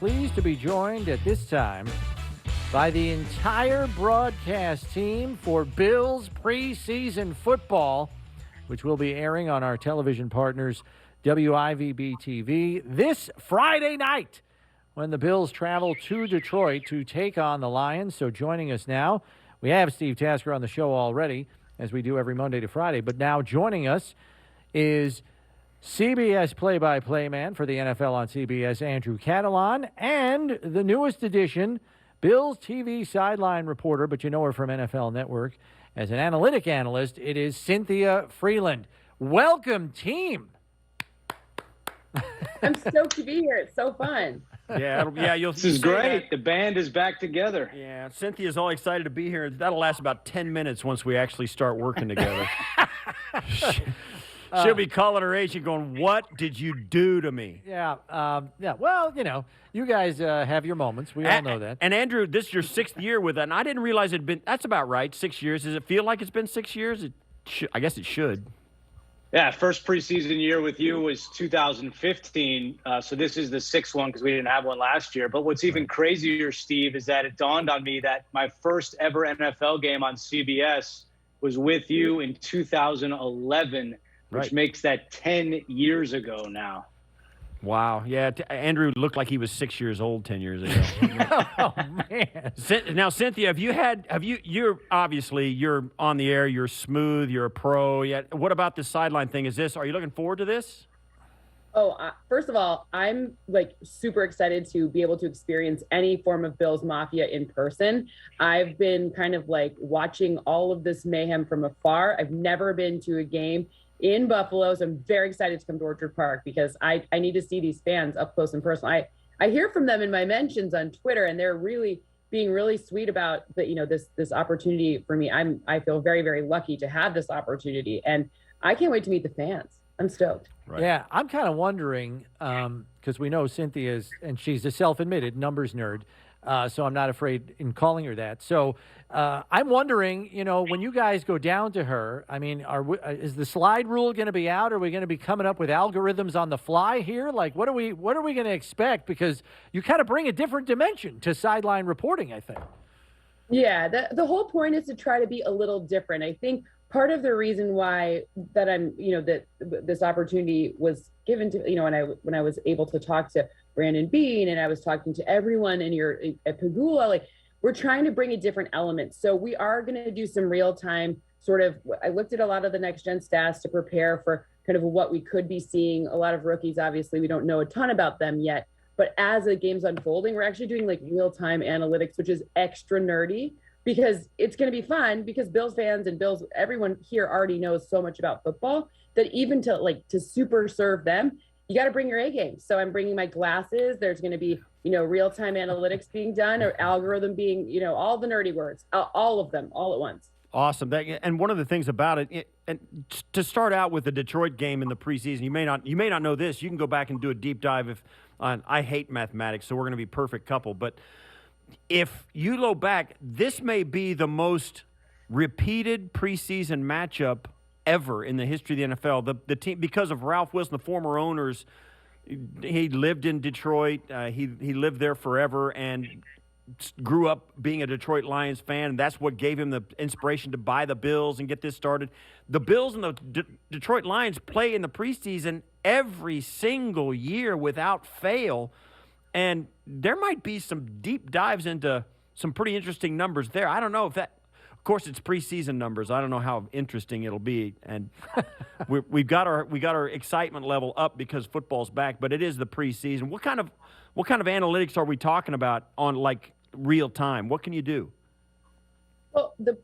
pleased to be joined at this time by the entire broadcast team for Bills preseason football, which will be airing on our television partners, WIVB TV, this Friday night when the Bills travel to Detroit to take on the Lions. So joining us now, we have Steve Tasker on the show already, as we do every Monday to Friday. But now joining us is CBS play-by-play man for the NFL on CBS, Andrew Catalon, and the newest addition, Bills TV sideline reporter, but you know her from NFL Network as an analyst. It is Cynthia Frelund. Welcome, team. I'm stoked to be here. It's so fun. This is great. The band is back together. Yeah, Cynthia's all excited to be here. That'll last about 10 minutes once we actually start working together. She'll be calling her agent going, "What did you do to me?" Yeah. Well, you guys have your moments. We all know that. And Andrew, this is your 6th year with that, and I didn't realize it'd been. That's about right. 6 years. Does it feel like it's been 6 years? I guess it should. Yeah, first preseason year with you was 2015. So this is the 6th one because we didn't have one last year. But what's even crazier, Steve, is that it dawned on me that my first ever NFL game on CBS was with you in 2011. Which makes that 10 years ago now. Wow. Yeah, Andrew looked like he was 6 years old 10 years ago. Oh, man. Now, Cynthia, you're on the air, you're smooth, you're a pro. What about this sideline thing? Are you looking forward to this? Oh, first of all, I'm super excited to be able to experience any form of Bills Mafia in person. I've been kind of watching all of this mayhem from afar. I've never been to a game in Buffalo, so I'm very excited to come to Orchard Park because I need to see these fans up close and personal. I hear from them in my mentions on Twitter, and they're really being really sweet about this opportunity for me. I feel very, very lucky to have this opportunity, and I can't wait to meet the fans. I'm stoked. Right. Yeah, I'm kind of wondering because we know Cynthia's, and she's a self-admitted numbers nerd. So I'm not afraid in calling her that. So I'm wondering, when you guys go down to her, I mean, is the slide rule going to be out? Are we going to be coming up with algorithms on the fly here? What are we going to expect? Because you kind of bring a different dimension to sideline reporting, I think. Yeah, the whole point is to try to be a little different. I think part of the reason why that I'm, that this opportunity was given to, when I was able to talk to Brandon Beane and I was talking to everyone at Pagula, we're trying to bring a different element. So we are going to do some real time I looked at a lot of the next gen stats to prepare for kind of what we could be seeing. A lot of rookies, obviously, we don't know a ton about them yet, but as the game's unfolding, we're actually doing real time analytics, which is extra nerdy because it's going to be fun because Bills fans and everyone here already knows so much about football that even to super serve them, you got to bring your A game. So I'm bringing my glasses. There's going to be, real-time analytics being done or algorithm being, all the nerdy words, all of them, all at once. Awesome. And one of the things about it, and to start out with the Detroit game in the preseason, you may not know this. You can go back and do a deep dive I hate mathematics, so we're going to be perfect couple. But if you go back, this may be the most repeated preseason matchup ever in the history of the NFL. The team, because of Ralph Wilson, the former owners, he lived in Detroit. He lived there forever and grew up being a Detroit Lions fan, and that's what gave him the inspiration to buy the Bills and get this started. The Bills and the Detroit Lions play in the preseason every single year without fail, and there might be some deep dives into some pretty interesting numbers there. I don't know if that – of course, it's preseason numbers. I don't know how interesting it'll be, and we've got our excitement level up because football's back. But it is the preseason. What kind of analytics are we talking about on real time? What can you do? Well, the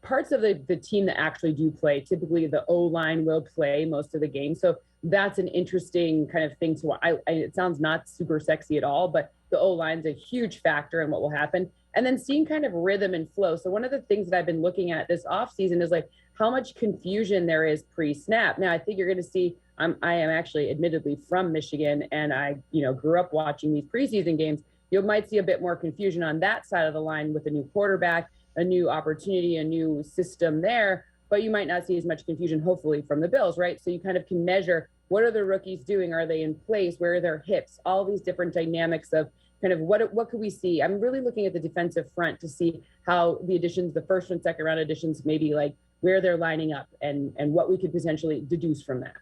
parts of the team that actually do play, typically the O-line will play most of the game. So that's an interesting kind of thing to watch. It sounds not super sexy at all, but the O-line's a huge factor in what will happen. And then seeing kind of rhythm and flow. So one of the things that I've been looking at this offseason is how much confusion there is pre-snap. Now, I think you're going to see, I am actually admittedly from Michigan, and I grew up watching these preseason games. You might see a bit more confusion on that side of the line with a new quarterback, a new opportunity, a new system there, but you might not see as much confusion, hopefully, from the Bills, right? So you kind of can measure what are the rookies doing? Are they in place? Where are their hips? All these different dynamics of kind of what could we see? I'm really looking at the defensive front to see how the additions, the first and second round additions, maybe like where they're lining up and what we could potentially deduce from that.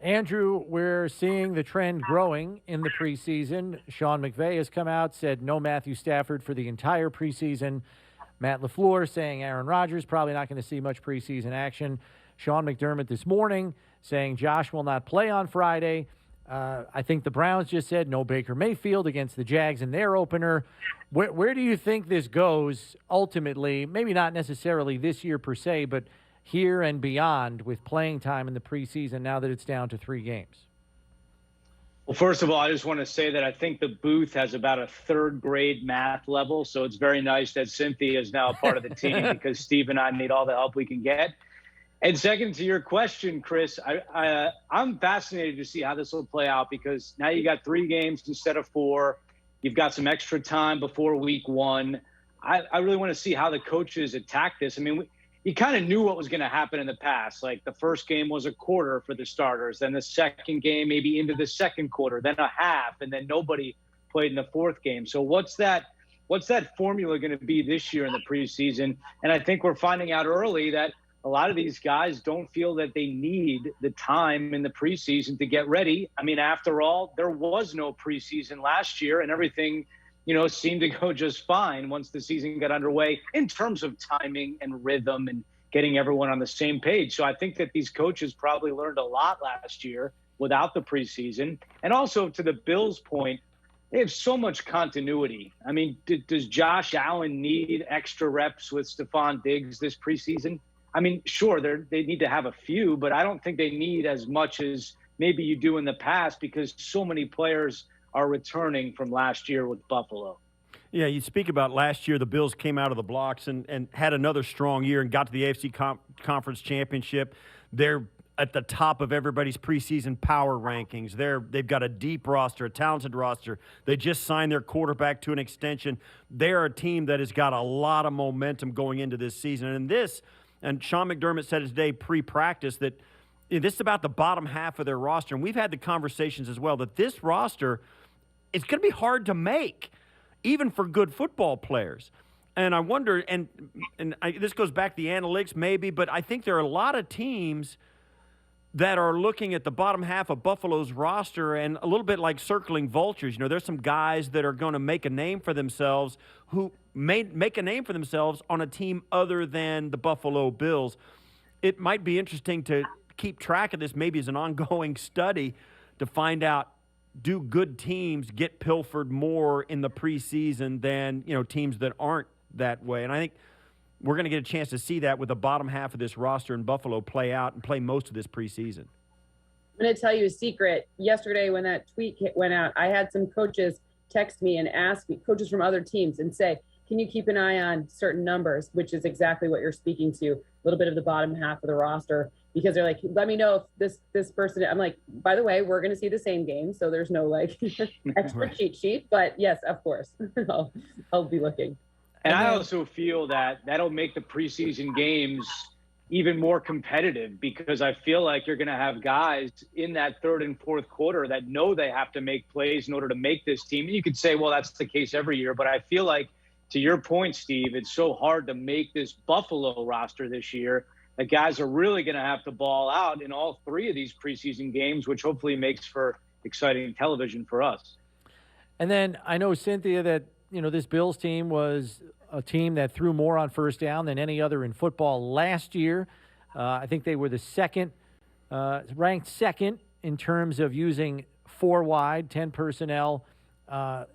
Andrew, we're seeing the trend growing in the preseason. Sean McVay has come out, said no Matthew Stafford for the entire preseason. Matt LaFleur saying Aaron Rodgers probably not going to see much preseason action. Sean McDermott this morning saying Josh will not play on Friday. I think the Browns just said no Baker Mayfield against the Jags in their opener. Where do you think this goes ultimately? Maybe not necessarily this year per se, but here and beyond with playing time in the preseason now that it's down to 3 games? Well, first of all, I just want to say that I think the booth has about a 3rd grade math level. So it's very nice that Cynthia is now a part of the team because Steve and I need all the help we can get. And second to your question, Chris, I'm fascinated to see how this will play out because now you got 3 games instead of 4. You've got some extra time before week 1. I really want to see how the coaches attack this. I mean, you kind of knew what was going to happen in the past. Like the first game was a quarter for the starters, then the second game maybe into the second quarter, then a half, and then nobody played in the 4th game. So what's that formula going to be this year in the preseason? And I think we're finding out early that a lot of these guys don't feel that they need the time in the preseason to get ready. I mean, after all, there was no preseason last year and everything seemed to go just fine once the season got underway in terms of timing and rhythm and getting everyone on the same page. So I think that these coaches probably learned a lot last year without the preseason. And also to the Bills' point, they have so much continuity. I mean, does Josh Allen need extra reps with Stephon Diggs this preseason? I mean, sure, they need to have a few, but I don't think they need as much as maybe you do in the past because so many players are returning from last year with Buffalo. Yeah, you speak about last year, the Bills came out of the blocks and had another strong year and got to the AFC Conference Championship. They're at the top of everybody's preseason power rankings. They've got a deep roster, a talented roster. They just signed their quarterback to an extension. They're a team that has got a lot of momentum going into this season. And Sean McDermott said today pre-practice that this is about the bottom half of their roster. And we've had the conversations as well that this roster – it's going to be hard to make, even for good football players. And I wonder, this goes back to the analytics maybe, but I think there are a lot of teams that are looking at the bottom half of Buffalo's roster and a little bit like circling vultures. There's some guys that are going to make a name for themselves who may make a name for themselves on a team other than the Buffalo Bills. It might be interesting to keep track of this maybe as an ongoing study to find out, do good teams get pilfered more in the preseason than, teams that aren't that way? And I think we're going to get a chance to see that with the bottom half of this roster in Buffalo play out and play most of this preseason. I'm going to tell you a secret. Yesterday when that tweet went out, I had some coaches text me and ask me, coaches from other teams, and say, can you keep an eye on certain numbers, which is exactly what you're speaking to, a little bit of the bottom half of the roster. Because they're like, let me know if this person, I'm like, by the way, we're going to see the same game. So there's no extra cheat sheet. But yes, of course, I'll be looking. And I also feel that that'll make the preseason games even more competitive because I feel like you're going to have guys in that 3rd and 4th quarter that know they have to make plays in order to make this team. And you could say, well, that's the case every year. But I feel like, to your point, Steve, it's so hard to make this Buffalo roster this year. The guys are really going to have to ball out in all 3 of these preseason games, which hopefully makes for exciting television for us. And then I know, Cynthia, that, this Bills team was a team that threw more on first down than any other in football last year. I think they were the ranked second in terms of using 4 wide, 10 personnel. I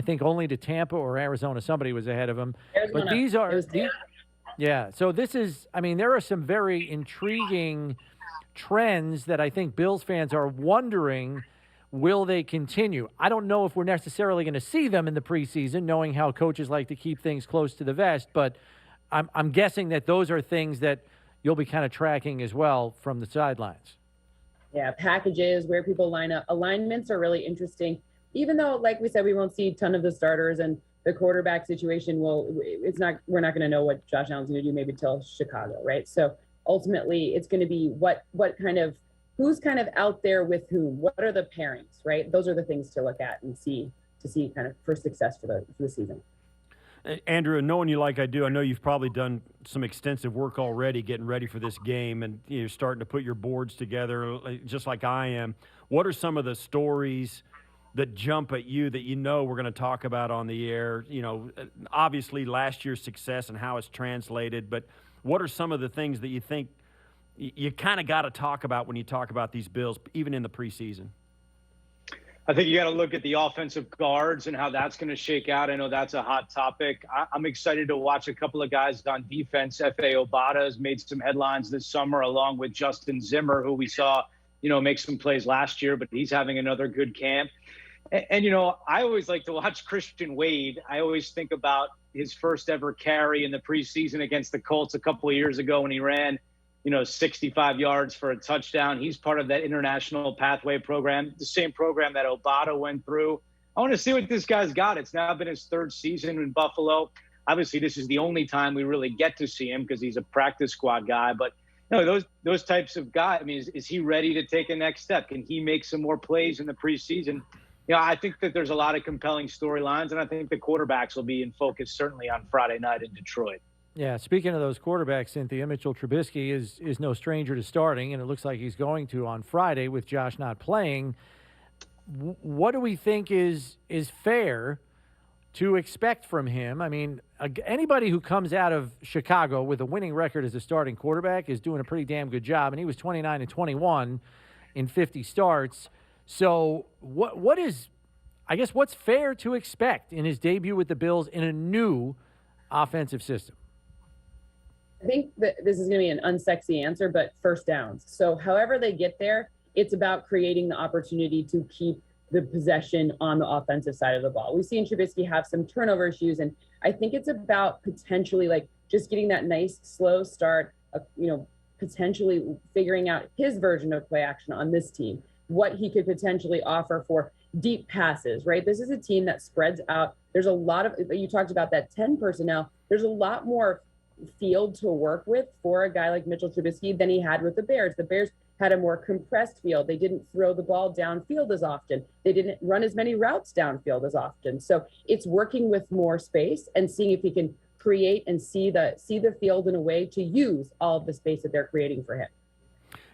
think only to Tampa or Arizona. Somebody was ahead of them. Arizona. But these are yeah. So there are some very intriguing trends that I think Bills fans are wondering, will they continue? I don't know if we're necessarily going to see them in the preseason, knowing how coaches like to keep things close to the vest, but I'm guessing that those are things that you'll be kind of tracking as well from the sidelines. Yeah, packages, where people line up. Alignments are really interesting, even though, like we said, we won't see a ton of the starters, and the quarterback situation we're not going to know what Josh Allen's going to do maybe till Chicago, right? So ultimately it's going to be what kind of who's kind of out there with whom? What are the pairings, right? Those are the things to look at and see kind of for success for the season. Andrew, knowing you like I do, I know you've probably done some extensive work already getting ready for this game, and you're starting to put your boards together just like I am. What are some of the stories that jump at you that you know we're going to talk about on the air? You know, obviously last year's success and how it's translated, but what are some of the things that you think you kind of got to talk about when you talk about these Bills, even in the preseason? I think you got to look at the offensive guards and how that's going to shake out. I know that's a hot topic. I'm excited to watch a couple of guys on defense. F.A. Obata has made some headlines this summer, along with Justin Zimmer, who we saw, make some plays last year, but he's having another good camp. And I always like to watch Christian Wade. I always think about his first ever carry in the preseason against the Colts a couple of years ago when he ran 65 yards for a touchdown. He's part of that international pathway program, the same program that Obata went through. I want to see what this guy's got. It's now been his third season in Buffalo. Obviously, this is the only time we really get to see him because he's a practice squad guy. But those types of guys, I mean, is he ready to take a next step? Can he make some more plays in the preseason? I think that there's a lot of compelling storylines, and I think the quarterbacks will be in focus certainly on Friday night in Detroit. Yeah, speaking of those quarterbacks, Cynthia, Mitchell Trubisky is no stranger to starting, and it looks like he's going to on Friday with Josh not playing. What do we think is fair to expect from him? I mean, anybody who comes out of Chicago with a winning record as a starting quarterback is doing a pretty damn good job, and he was 29-21 in 50 starts. So what is, I guess, what's fair to expect in his debut with the Bills in a new offensive system? I think that this is going to be an unsexy answer, but first downs. So however they get there, it's about creating the opportunity to keep the possession on the offensive side of the ball. We've seen Trubisky have some turnover issues, and I think it's about potentially just getting that nice slow start, potentially figuring out his version of play action on this team, what he could potentially offer for deep passes, right? This is a team that spreads out. There's a lot of, you talked about that 10 personnel. There's a lot more field to work with for a guy like Mitchell Trubisky than he had with the Bears. The Bears had a more compressed field. They didn't throw the ball downfield as often. They didn't run as many routes downfield as often. So it's working with more space and seeing if he can create and see the field in a way to use all of the space that they're creating for him.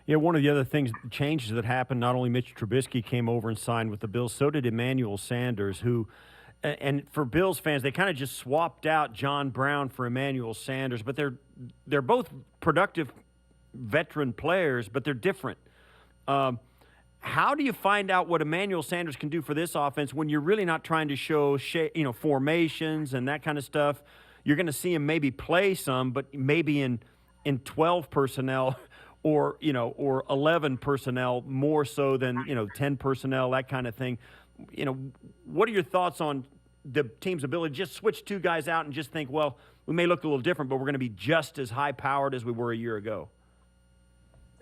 Yeah, one of the other changes that happened, not only Mitch Trubisky came over and signed with the Bills, so did Emmanuel Sanders, who, and for Bills fans, they kind of just swapped out John Brown for Emmanuel Sanders, but they're both productive veteran players, but they're different. How do you find out what Emmanuel Sanders can do for this offense when you're really not trying to show formations and that kind of stuff? You're going to see him maybe play some, but maybe in 12 personnel or 11 personnel more so than 10 personnel, that kind of thing. What are your thoughts on the team's ability to just switch two guys out and just think, well, we may look a little different, but we're going to be just as high-powered as we were a year ago?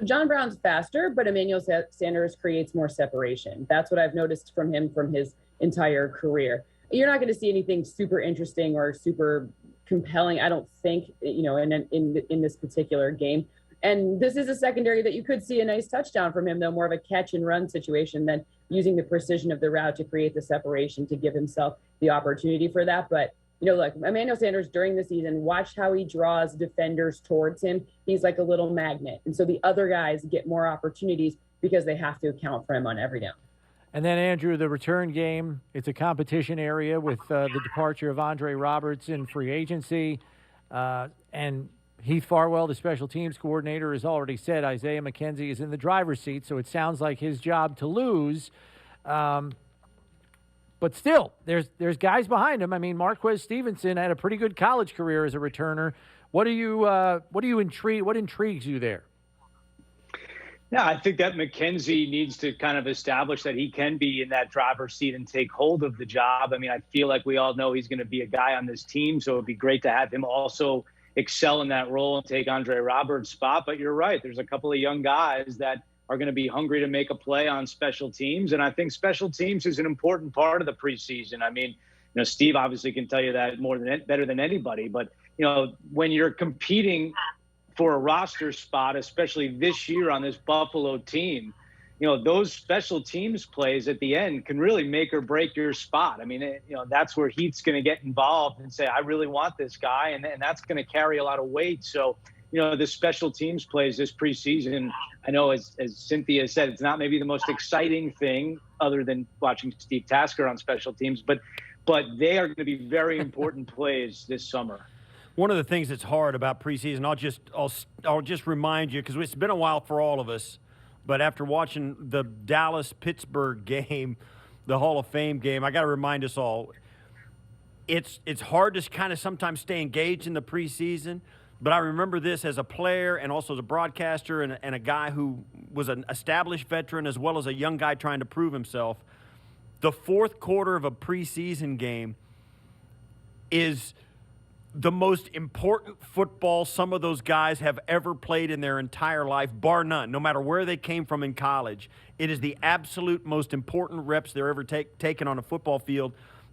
John Brown's faster, but Emmanuel Sanders creates more separation. That's what I've noticed from him from his entire career. You're not going to see anything super interesting or super compelling, I don't think, in this particular game. And this is a secondary that you could see a nice touchdown from him, though, more of a catch and run situation than using the precision of the route to create the separation to give himself the opportunity for that. But, look, Emmanuel Sanders during the season, watch how he draws defenders towards him. He's like a little magnet. And so the other guys get more opportunities because they have to account for him on every down. And then, Andrew, the return game, it's a competition area with the departure of Andre Roberts in free agency. And Heath Farwell, the special teams coordinator, has already said Isaiah McKenzie is in the driver's seat, so it sounds like his job to lose. But still, there's guys behind him. I mean, Marquez Stevenson had a pretty good college career as a returner. What intrigues you there? Yeah, I think that McKenzie needs to kind of establish that he can be in that driver's seat and take hold of the job. I mean, I feel like we all know he's going to be a guy on this team, so it'd be great to have him also excel in that role and take Andre Roberts' spot. But you're right, there's a couple of young guys that are going to be hungry to make a play on special teams, and I think special teams is an important part of the preseason. I mean, Steve obviously can tell you that better than anybody, but when you're competing for a roster spot, especially this year on this Buffalo team, those special teams plays at the end can really make or break your spot. I mean, that's where Heath's going to get involved and say, I really want this guy. And that's going to carry a lot of weight. So, the special teams plays this preseason, I know as Cynthia said, it's not maybe the most exciting thing other than watching Steve Tasker on special teams, but they are going to be very important plays this summer. One of the things that's hard about preseason, I'll just remind you, because it's been a while for all of us, but after watching the Dallas-Pittsburgh game, the Hall of Fame game, I got to remind us all, it's hard to kind of sometimes stay engaged in the preseason, but I remember this as a player and also as a broadcaster and a guy who was an established veteran as well as a young guy trying to prove himself. The fourth quarter of a preseason game is the most important football some of those guys have ever played in their entire life, bar none, no matter where they came from in college. It is the absolute most important reps they're ever taken on a football field.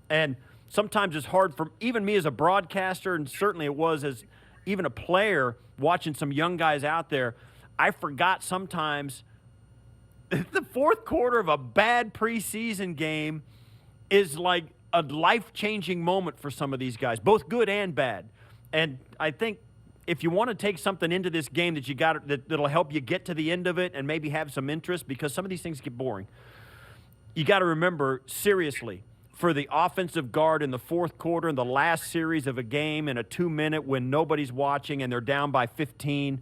And sometimes it's hard for even me as a broadcaster, and certainly it was as even a player watching some young guys out there. I forgot sometimes the fourth quarter of a bad preseason game is like a life-changing moment for some of these guys, both good and bad. And I think if you want to take something into this game that'll help you get to the end of it and maybe have some interest, because some of these things get boring, you got to remember, seriously, for the offensive guard in the fourth quarter in the last series of a game in a 2-minute when nobody's watching and they're down by 15,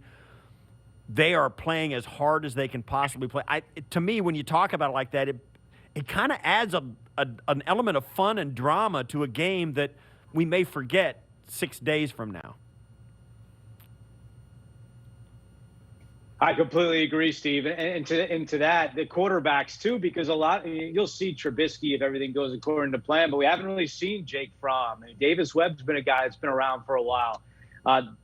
they are playing as hard as they can possibly play. To me, when you talk about it like that, it kind of adds an element of fun and drama to a game that we may forget 6 days from now. I completely agree, Steve. And to that, the quarterbacks too, because you'll see Trubisky if everything goes according to plan, but we haven't really seen Jake Fromm. And Davis Webb's been a guy that's been around for a while.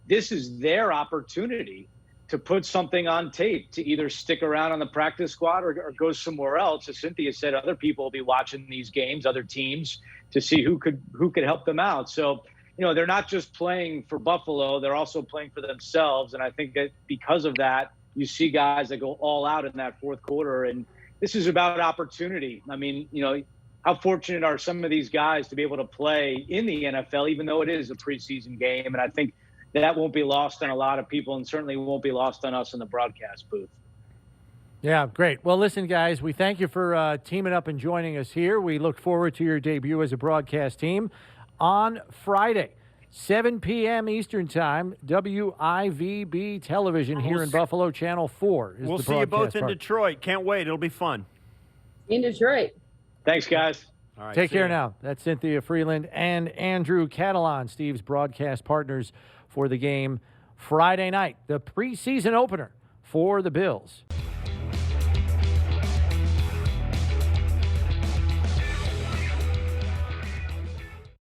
This is their opportunity to put something on tape, to either stick around on the practice squad or go somewhere else. As Cynthia said, other people will be watching these games, other teams, to see who could help them out. So, they're not just playing for Buffalo, they're also playing for themselves. And I think that because of that, you see guys that go all out in that fourth quarter. And this is about opportunity. I mean, how fortunate are some of these guys to be able to play in the NFL, even though it is a preseason game? And I think that won't be lost on a lot of people, and certainly won't be lost on us in the broadcast booth. Yeah, great. Well, listen, guys, we thank you for teaming up and joining us here. We look forward to your debut as a broadcast team on Friday, 7 p.m. Eastern Time, WIVB television here in Buffalo, Channel 4. We'll see you both in Detroit. Can't wait. It'll be fun. In Detroit. Thanks, guys. All right, take care now. That's Cynthia Frelund and Andrew Catalon, Steve's broadcast partners for the game Friday night, the preseason opener for the Bills.